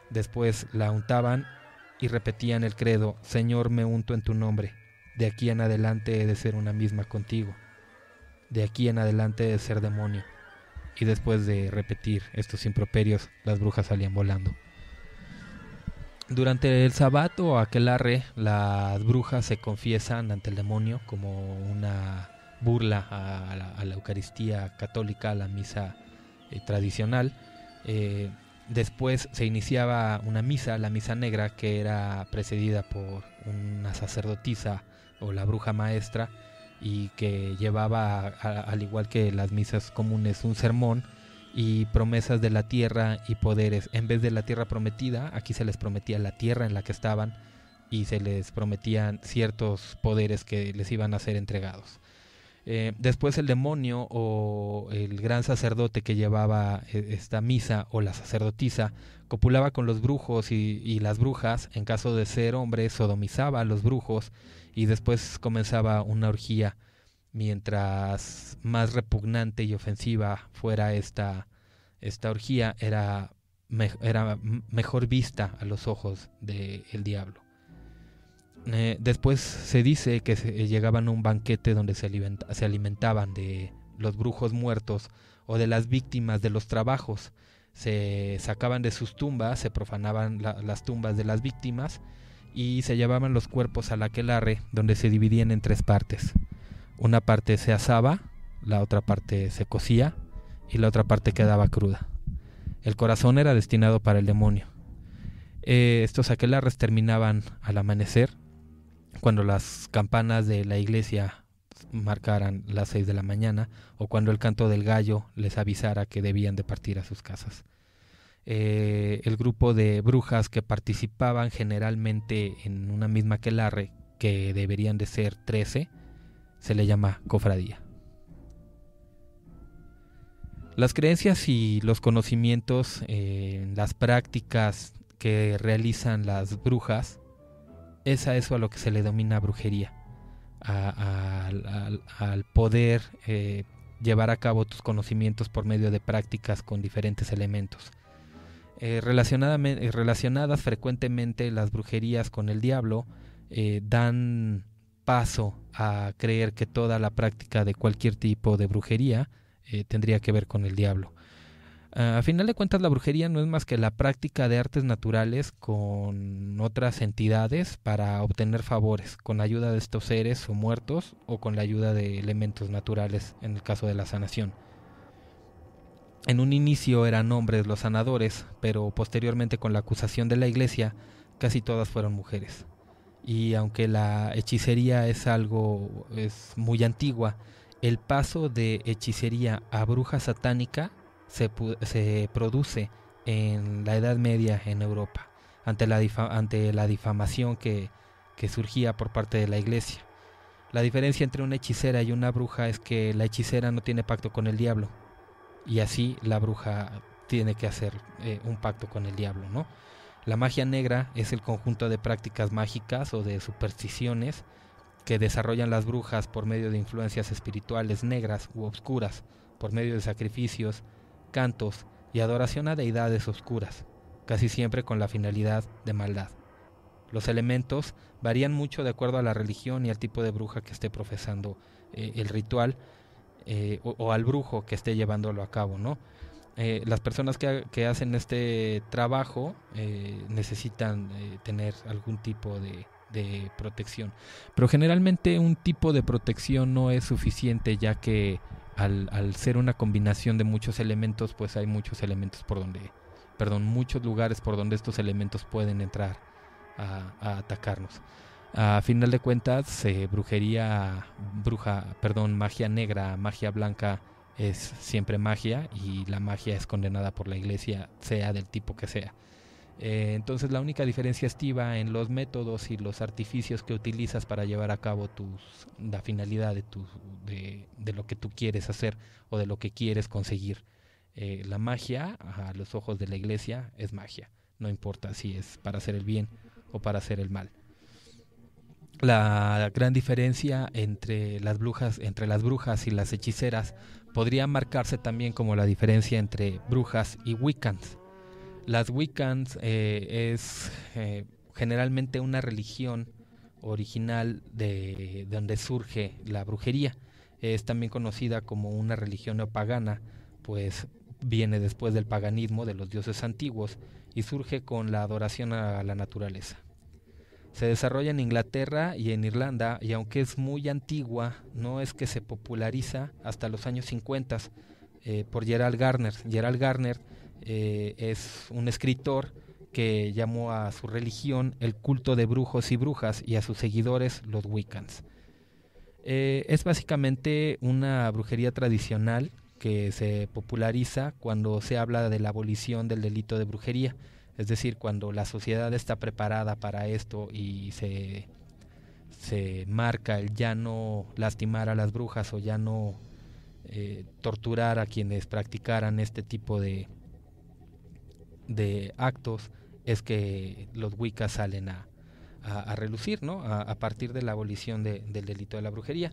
Después la untaban y repetían el credo: Señor, me unto en tu nombre. De aquí en adelante he de ser una misma contigo. De aquí en adelante he de ser demonio. Y después de repetir estos improperios, las brujas salían volando. Durante el sabbat o aquelarre, las brujas se confiesan ante el demonio como una burla a la Eucaristía católica, a la misa tradicional. Después se iniciaba una misa, la misa negra, que era precedida por una sacerdotisa o la bruja maestra, y que llevaba, al igual que las misas comunes, un sermón y promesas de la tierra y poderes. En vez de la tierra prometida, aquí se les prometía la tierra en la que estaban, y se les prometían ciertos poderes que les iban a ser entregados. Después el demonio o el gran sacerdote que llevaba esta misa, o la sacerdotisa, copulaba con los brujos y las brujas. En caso de ser hombre, sodomizaba a los brujos, y después comenzaba una orgía mientras más repugnante y ofensiva fuera esta orgía, era mejor vista a los ojos del diablo. Después se dice que llegaban a un banquete donde se alimentaban de los brujos muertos o de las víctimas de los trabajos. Se sacaban de sus tumbas, se profanaban las tumbas de las víctimas y se llevaban los cuerpos al aquelarre, donde se dividían en 3 partes. Una parte se asaba, la otra parte se cocía y la otra parte quedaba cruda. El corazón era destinado para el demonio. Estos aquelarres terminaban al amanecer, cuando las campanas de la iglesia marcaran las 6 de la mañana o cuando el canto del gallo les avisara que debían de partir a sus casas. El grupo de brujas que participaban generalmente en una misma aquelarre, que deberían de ser 13, se le llama cofradía. Las creencias y los conocimientos, las prácticas que realizan las brujas, es a eso a lo que se le denomina brujería, al poder llevar a cabo tus conocimientos por medio de prácticas con diferentes elementos. Relacionadas frecuentemente las brujerías con el diablo, dan paso a creer que toda la práctica de cualquier tipo de brujería tendría que ver con el diablo. A final de cuentas, la brujería no es más que la práctica de artes naturales con otras entidades para obtener favores, con ayuda de estos seres o muertos o con la ayuda de elementos naturales en el caso de la sanación. En un inicio eran hombres los sanadores, pero posteriormente, con la acusación de la iglesia, casi todas fueron mujeres. Y aunque la hechicería es muy antigua, el paso de hechicería a bruja satánica se produce en la Edad Media en Europa, ante la difamación que surgía por parte de la iglesia. La diferencia entre una hechicera y una bruja es que la hechicera no tiene pacto con el diablo, y así la bruja tiene que hacer un pacto con el diablo, ¿no? La magia negra es el conjunto de prácticas mágicas o de supersticiones que desarrollan las brujas por medio de influencias espirituales negras u obscuras, por medio de sacrificios, cantos y adoración a deidades oscuras, casi siempre con la finalidad de maldad. Los elementos varían mucho de acuerdo a la religión y al tipo de bruja que esté profesando el ritual, o al brujo que esté llevándolo a cabo, ¿no? Las personas que hacen este trabajo necesitan tener algún tipo de protección, pero generalmente un tipo de protección no es suficiente, ya que al ser una combinación de muchos elementos, pues hay muchos lugares por donde estos elementos pueden entrar a atacarnos. A final de cuentas, magia negra, magia blanca es siempre magia, y la magia es condenada por la iglesia, sea del tipo que sea. Entonces la única diferencia estriba en los métodos y los artificios que utilizas para llevar a cabo la finalidad de lo que tú quieres hacer o de lo que quieres conseguir. La magia, a los ojos de la iglesia, es magia, no importa si es para hacer el bien o para hacer el mal. La gran diferencia entre las brujas y las hechiceras podría marcarse también como la diferencia entre brujas y wiccans. Las wiccans es generalmente una religión original de donde surge la brujería. Es también conocida como una religión neopagana, pues viene después del paganismo de los dioses antiguos y surge con la adoración a la naturaleza. Se desarrolla en Inglaterra y en Irlanda, y aunque es muy antigua, no es que se populariza hasta los años 50 por Gerald Garner. Gerald Garner es un escritor que llamó a su religión el culto de brujos y brujas, y a sus seguidores los wiccans. Es básicamente una brujería tradicional que se populariza cuando se habla de la abolición del delito de brujería. Es decir, cuando la sociedad está preparada para esto y se marca el ya no lastimar a las brujas o ya no torturar a quienes practicaran este tipo de actos, es que los wiccas salen a relucir, ¿no? A partir de la abolición del delito de la brujería.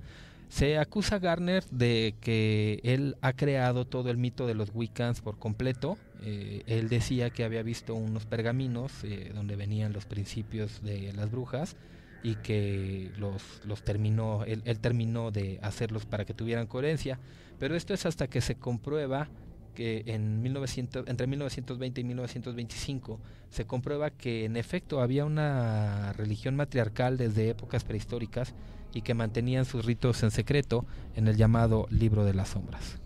Se acusa a Gardner de que él ha creado todo el mito de los Wiccans por completo. Él decía que había visto unos pergaminos donde venían los principios de las brujas y que los terminó, él terminó de hacerlos para que tuvieran coherencia, pero esto es hasta que se comprueba que entre 1920 y 1925 se comprueba que en efecto había una religión matriarcal desde épocas prehistóricas y que mantenían sus ritos en secreto en el llamado Libro de las Sombras.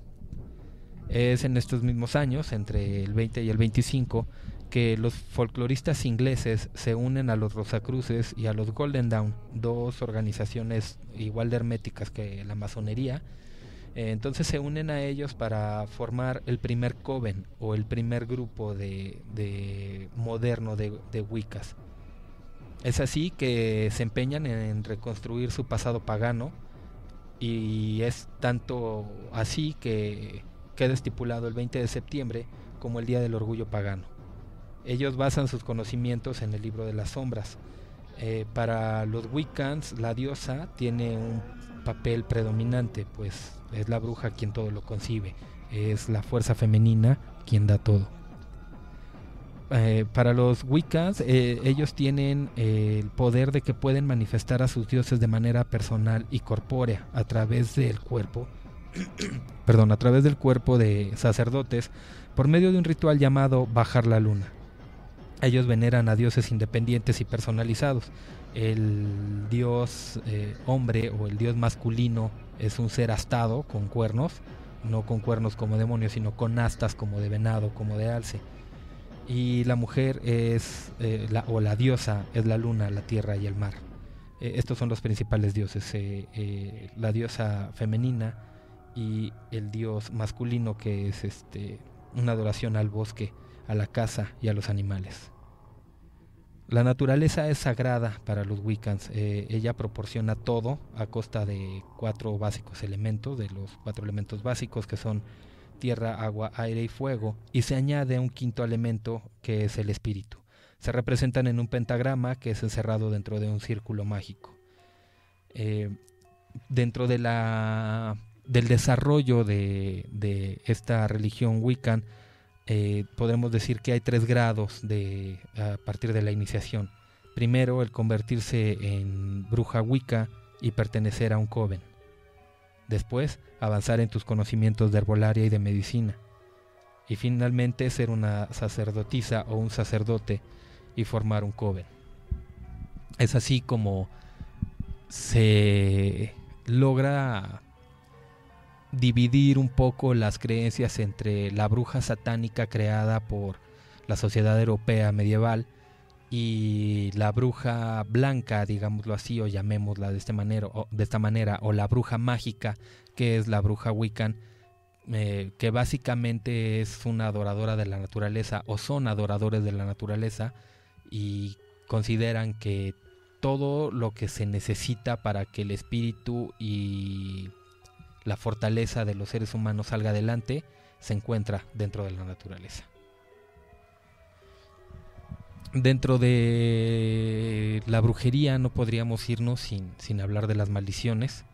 Es en estos mismos años, entre el 20 y el 25, que los folcloristas ingleses se unen a los Rosacruces y a los Golden Dawn, dos organizaciones igual de herméticas que la masonería. Entonces se unen a ellos para formar el primer coven o el primer grupo de moderno de Wiccas. Es así que se empeñan en reconstruir su pasado pagano, y es tanto así que queda estipulado el 20 de septiembre como el Día del Orgullo Pagano. Ellos basan sus conocimientos en el Libro de las Sombras. Para los Wiccans, la diosa tiene un papel predominante, pues es la bruja quien todo lo concibe, es la fuerza femenina quien da todo. Para los Wiccans, ellos tienen el poder de que pueden manifestar a sus dioses de manera personal y corpórea a través del cuerpo a través del cuerpo de sacerdotes por medio de un ritual llamado bajar la luna. Ellos veneran a dioses independientes y personalizados. El dios hombre o el dios masculino es un ser astado con cuernos, no con cuernos como demonios, sino con astas como de venado, como de alce. Y la mujer es la diosa es la luna, la tierra y el mar. Estos son los principales dioses, la diosa femenina y el dios masculino, que es una adoración al bosque, a la caza y a los animales. La naturaleza es sagrada para los Wiccans. Ella proporciona todo a costa de 4 básicos elementos, de los 4 elementos básicos que son tierra, agua, aire y fuego, y se añade un quinto elemento que es el espíritu. Se representan en un pentagrama que es encerrado dentro de un círculo mágico. Dentro del desarrollo de esta religión Wiccan, podremos decir que hay 3 grados a partir de la iniciación. Primero, el convertirse en bruja Wicca y pertenecer a un coven. Después, avanzar en tus conocimientos de herbolaria y de medicina. Y finalmente, ser una sacerdotisa o un sacerdote y formar un coven. Es así como se logra dividir un poco las creencias entre la bruja satánica creada por la sociedad europea medieval y la bruja blanca, digámoslo así, o llamémosla de esta manera, o la bruja mágica, que es la bruja Wiccan, que básicamente es una adoradora de la naturaleza, o son adoradores de la naturaleza, y consideran que todo lo que se necesita para que el espíritu y la fortaleza de los seres humanos salga adelante se encuentra dentro de la naturaleza. Dentro de la brujería no podríamos irnos sin hablar de las maldiciones.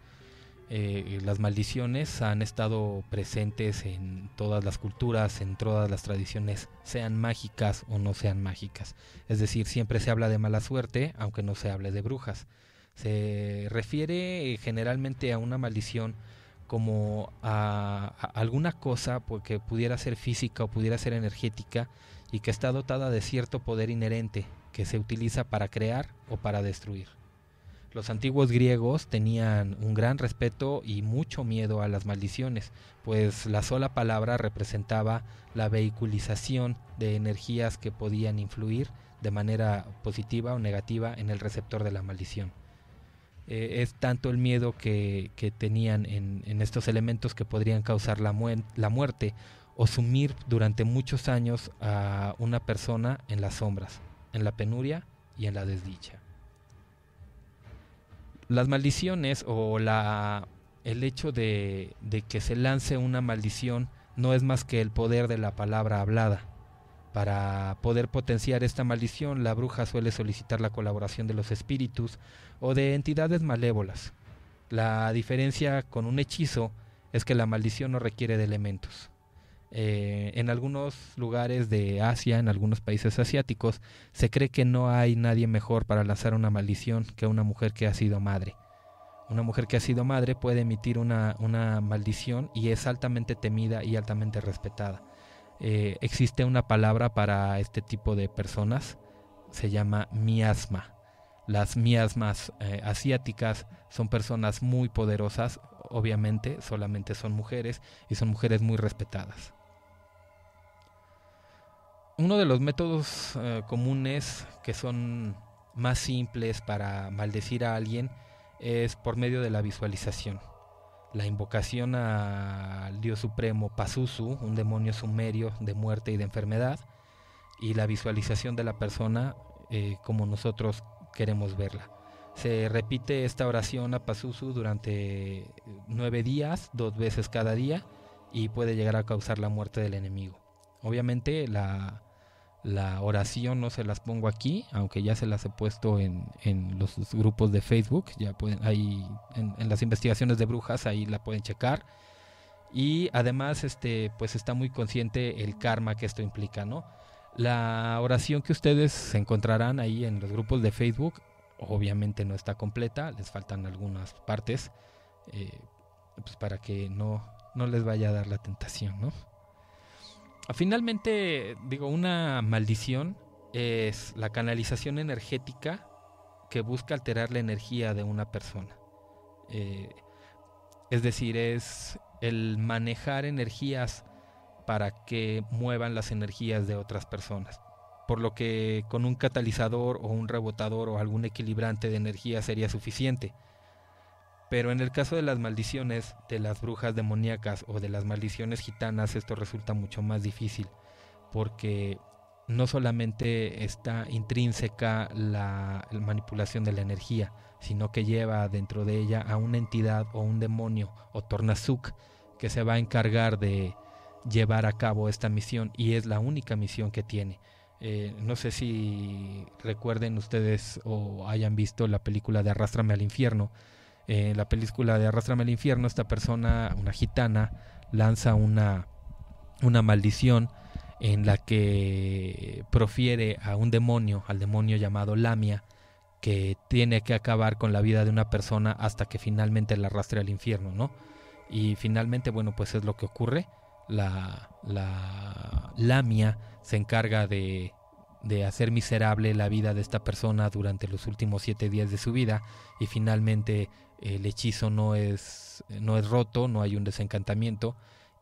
Las maldiciones han estado presentes en todas las culturas, en todas las tradiciones, sean mágicas o no sean mágicas. Es decir, siempre se habla de mala suerte, aunque no se hable de brujas. Se refiere generalmente a una maldición como a alguna cosa que pudiera ser física o pudiera ser energética y que está dotada de cierto poder inherente que se utiliza para crear o para destruir. Los antiguos griegos tenían un gran respeto y mucho miedo a las maldiciones, pues la sola palabra representaba la vehiculización de energías que podían influir de manera positiva o negativa en el receptor de la maldición. Es tanto el miedo que tenían en estos elementos que podrían causar la muerte o sumir durante muchos años a una persona en las sombras, en la penuria y en la desdicha. Las maldiciones o el hecho de que se lance una maldición no es más que el poder de la palabra hablada. Para poder potenciar esta maldición, la bruja suele solicitar la colaboración de los espíritus o de entidades malévolas. La diferencia con un hechizo es que la maldición no requiere de elementos. En algunos lugares de Asia, en algunos países asiáticos, se cree que no hay nadie mejor para lanzar una maldición que una mujer que ha sido madre. Una mujer que ha sido madre puede emitir una maldición y es altamente temida y altamente respetada. Existe una palabra para este tipo de personas, se llama miasma. Las miasmas asiáticas son personas muy poderosas, obviamente solamente son mujeres y son mujeres muy respetadas. Uno de los métodos comunes que son más simples para maldecir a alguien es por medio de la visualización. La invocación al dios supremo Pazuzu, un demonio sumerio de muerte y de enfermedad, y la visualización de la persona como nosotros queremos verla. Se repite esta oración a Pazuzu durante 9 días, 2 veces cada día, y puede llegar a causar la muerte del enemigo. Obviamente la oración no se las pongo aquí, aunque ya se las he puesto en los grupos de Facebook, ya pueden, ahí en las investigaciones de brujas, ahí la pueden checar. Y además pues está muy consciente el karma que esto implica, ¿no? La oración que ustedes encontrarán ahí en los grupos de Facebook obviamente no está completa, les faltan algunas partes, pues para que no les vaya a dar la tentación, ¿no? Finalmente, una maldición es la canalización energética que busca alterar la energía de una persona. Es decir, es el manejar energías para que muevan las energías de otras personas. Por lo que con un catalizador o un rebotador o algún equilibrante de energía sería suficiente. Pero en el caso de las maldiciones, de las brujas demoníacas o de las maldiciones gitanas, esto resulta mucho más difícil, porque no solamente está intrínseca la manipulación de la energía, sino que lleva dentro de ella a una entidad o un demonio o Tornasuk que se va a encargar de llevar a cabo esta misión, y es la única misión que tiene. No sé si recuerden ustedes o hayan visto la película de Arrástrame al Infierno. En la película de Arrástrame al Infierno, esta persona, una gitana, lanza una maldición en la que profiere a un demonio, al demonio llamado Lamia, que tiene que acabar con la vida de una persona hasta que finalmente la arrastre al infierno, ¿no? Y finalmente, pues es lo que ocurre. La Lamia se encarga de hacer miserable la vida de esta persona durante los últimos 7 días de su vida, y finalmente el hechizo no es roto, no hay un desencantamiento,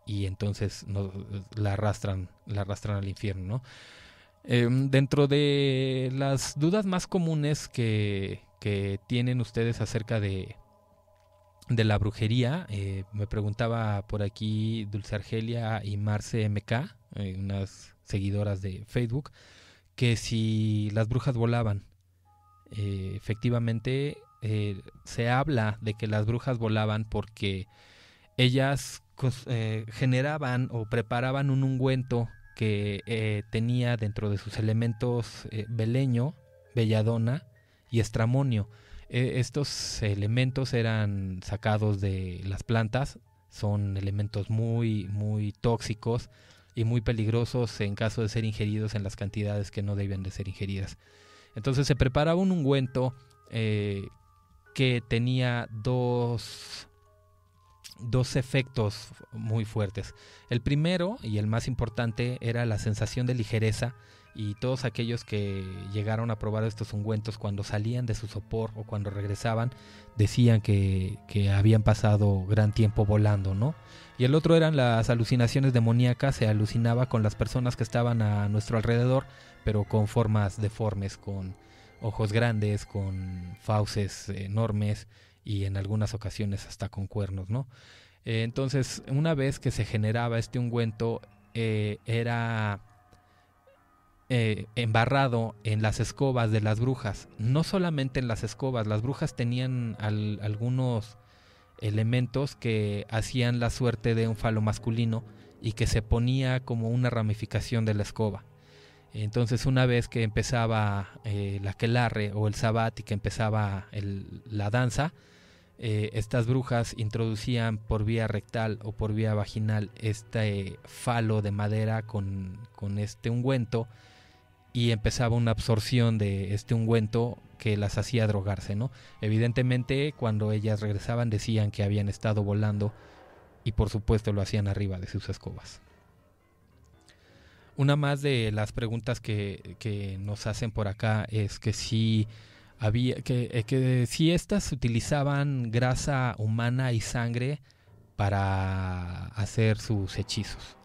y entonces la arrastran al infierno, ¿no? Dentro de las dudas más comunes que tienen ustedes acerca de la brujería, me preguntaba por aquí Dulce Argelia y Marce MK, unas seguidoras de Facebook, que si las brujas volaban. Efectivamente, se habla de que las brujas volaban porque ellas generaban o preparaban un ungüento que tenía dentro de sus elementos beleño, belladona y estramonio. Estos elementos eran sacados de las plantas, son elementos muy, muy tóxicos y muy peligrosos en caso de ser ingeridos en las cantidades que no debían de ser ingeridas. Entonces se preparaba un ungüento que tenía dos efectos muy fuertes. El primero y el más importante era la sensación de ligereza, y todos aquellos que llegaron a probar estos ungüentos cuando salían de su sopor o cuando regresaban decían que habían pasado gran tiempo volando, ¿no? Y el otro eran las alucinaciones demoníacas. Se alucinaba con las personas que estaban a nuestro alrededor, pero con formas deformes, con ojos grandes, con fauces enormes y en algunas ocasiones hasta con cuernos, ¿no? Entonces, una vez que se generaba este ungüento, era embarrado en las escobas de las brujas. No solamente en las escobas, las brujas tenían algunos elementos que hacían la suerte de un falo masculino y que se ponía como una ramificación de la escoba. Entonces, una vez que empezaba la aquelarre o el sabbat y que empezaba la danza, estas brujas introducían por vía rectal o por vía vaginal este falo de madera con este ungüento, y empezaba una absorción de este ungüento que las hacía drogarse, ¿no? Evidentemente, cuando ellas regresaban decían que habían estado volando, y por supuesto lo hacían arriba de sus escobas. Una más de las preguntas que nos hacen por acá es que si si estas utilizaban grasa humana y sangre para hacer sus hechizos.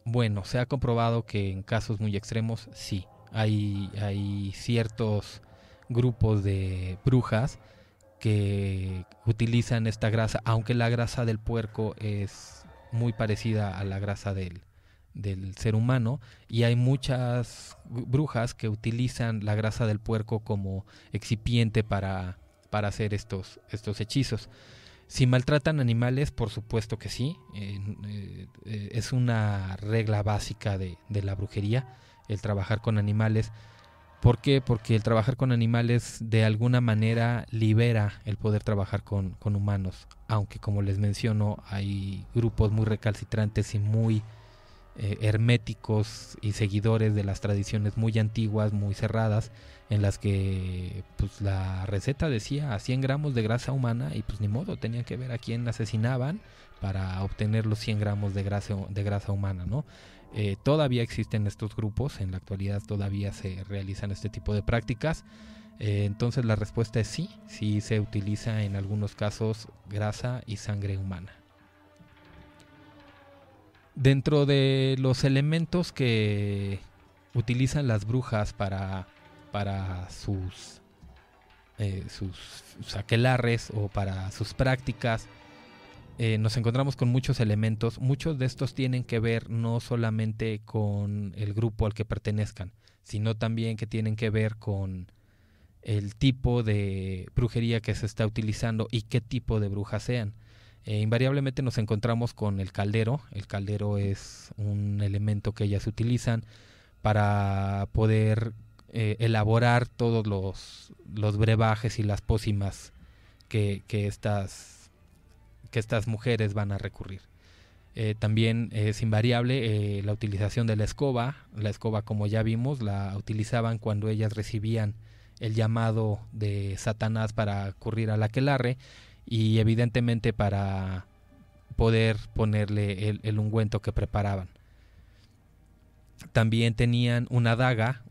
Bueno, se ha comprobado que en casos muy extremos sí, hay ciertos grupos de brujas que utilizan esta grasa, aunque la grasa del puerco es muy parecida a la grasa del ser humano, y hay muchas brujas que utilizan la grasa del puerco como excipiente para hacer estos hechizos. Si maltratan animales, por supuesto que sí, es una regla básica de la brujería el trabajar con animales. ¿Por qué? Porque el trabajar con animales de alguna manera libera el poder trabajar con humanos, aunque como les menciono hay grupos muy recalcitrantes y muy herméticos y seguidores de las tradiciones muy antiguas, muy cerradas, en las que pues la receta decía 100 gramos de grasa humana y pues ni modo, tenían que ver a quién asesinaban para obtener los 100 gramos de grasa humana, ¿no? Todavía existen estos grupos, en la actualidad todavía se realizan este tipo de prácticas, entonces la respuesta es sí se utiliza en algunos casos grasa y sangre humana. Dentro de los elementos que utilizan las brujas para sus aquelarres o para sus prácticas, nos encontramos con muchos elementos. Muchos de estos tienen que ver no solamente con el grupo al que pertenezcan, sino también que tienen que ver con el tipo de brujería que se está utilizando y qué tipo de brujas sean. Invariablemente nos encontramos con el caldero. El caldero es un elemento que ellas utilizan para poder elaborar todos los brebajes y las pócimas que estas mujeres van a recurrir. También es invariable la utilización de la escoba. La escoba, como ya vimos, la utilizaban cuando ellas recibían el llamado de Satanás para recurrir al aquelarre, y evidentemente para poder ponerle el ungüento que preparaban. También tenían una daga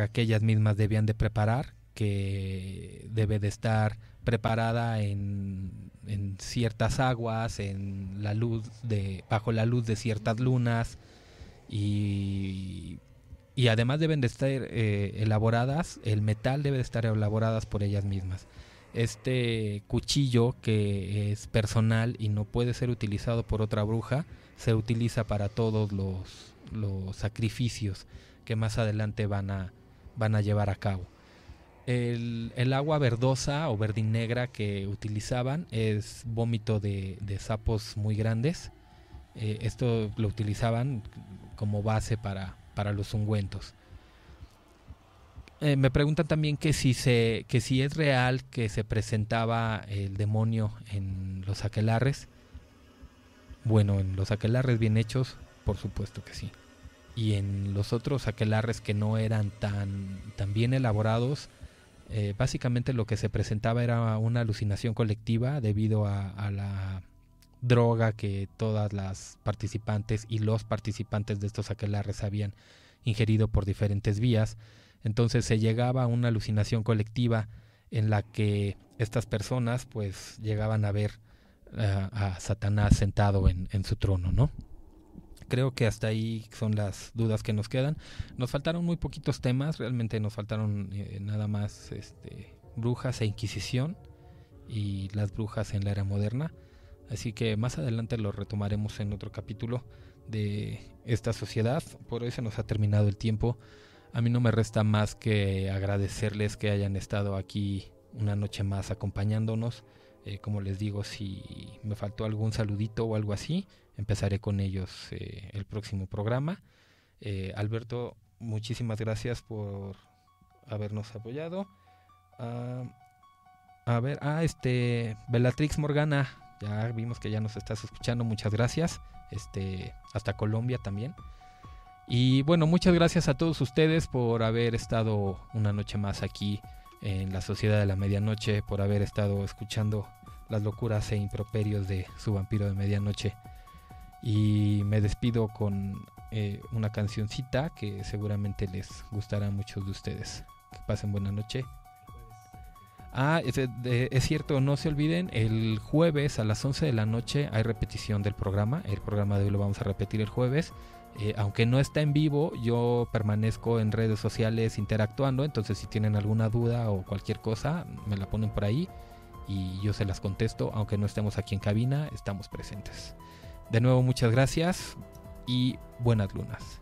que ellas mismas debían de preparar, que debe de estar preparada en ciertas aguas, bajo la luz de ciertas lunas, y además deben de estar elaboradas, el metal debe de estar elaboradas por ellas mismas. Este cuchillo, que es personal y no puede ser utilizado por otra bruja, se utiliza para todos los sacrificios que más adelante van a llevar a cabo. El agua verdosa o verdinegra que utilizaban es vómito de sapos muy grandes. Esto lo utilizaban como base para los ungüentos. Me preguntan también que si es real que se presentaba el demonio en los aquelarres. Bueno, en los aquelarres bien hechos, por supuesto que sí. Y en los otros aquelarres que no eran tan bien elaborados, básicamente lo que se presentaba era una alucinación colectiva debido a la droga que todas las participantes y los participantes de estos aquelarres habían ingerido por diferentes vías. Entonces se llegaba a una alucinación colectiva en la que estas personas pues llegaban a ver a Satanás sentado en su trono, ¿no? Creo que hasta ahí son las dudas que nos quedan. Nos faltaron muy poquitos temas, realmente nos faltaron nada más brujas e inquisición y las brujas en la era moderna. Así que más adelante lo retomaremos en otro capítulo de esta sociedad. Por hoy se nos ha terminado el tiempo. A mí no me resta más que agradecerles que hayan estado aquí una noche más acompañándonos. Como les digo, si me faltó algún saludito o algo así, empezaré con ellos el próximo programa. Alberto, muchísimas gracias por habernos apoyado. A ver, Bellatrix Morgana, ya vimos que ya nos estás escuchando, muchas gracias. Hasta Colombia también. Y bueno, muchas gracias a todos ustedes por haber estado una noche más aquí en la Sociedad de la Medianoche, por haber estado escuchando las locuras e improperios de su vampiro de medianoche. Y me despido con una cancioncita que seguramente les gustará a muchos de ustedes. Que pasen buena noche. Es cierto, no se olviden, el jueves a las 11 de la noche hay repetición del programa. El programa de hoy lo vamos a repetir el jueves. Aunque no está en vivo, yo permanezco en redes sociales interactuando, entonces si tienen alguna duda o cualquier cosa, me la ponen por ahí y yo se las contesto. Aunque no estemos aquí en cabina, estamos presentes. De nuevo, muchas gracias y buenas lunas.